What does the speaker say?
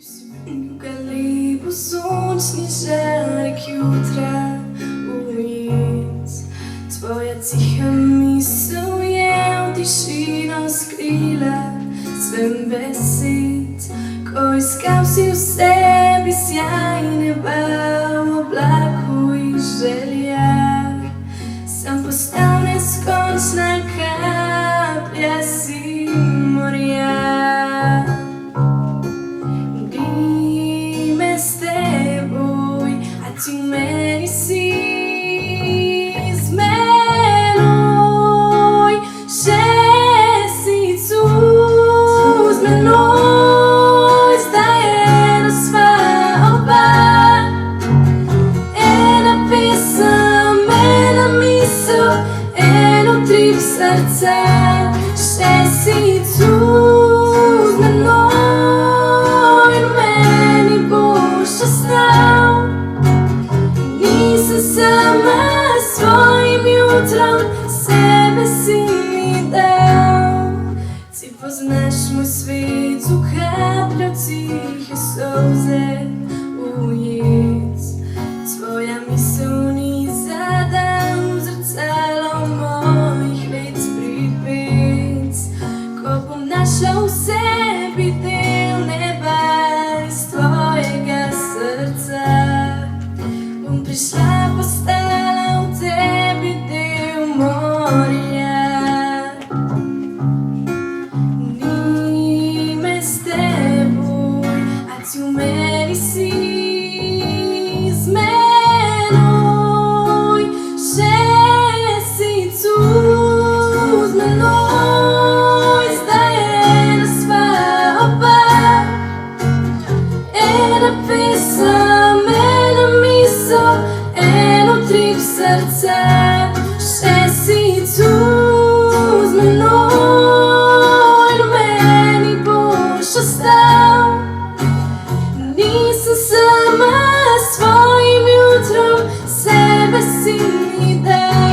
Lepo sončni žarek jutra ujet, tvoja tiha misel je v tišino skrila svem besed, ko iskal si v sebi sjaj neba v oblaku in želja. Sam postal neskončna kaplja si morja. Ti v meni si z menoj, še si tu z menoj, zdaj ena sva oba. Ena pesem, ena misel, eno trip srca, še si tu z menoj in v meni boš ostal. Nisem sama svojim jutrom, sebe si mi dal. Ti poznaš moj svet, v kapljo tihe solze ujet. Tvoja misel ni zadal, zrcalo mojih let pripet. Ko bom našla v sebi del neba iz tvojega srca, prišla, postala v tebi del morja. Ni me s teboj, a ti v meni si z menoj, še si tu z menoj, zdaj ena sva oba. Ena pesem, ena misel, eno trip srca, še si tu z menoj in v meni boš ostal. Nisem sama svojim jutrom, sebe si mi dal.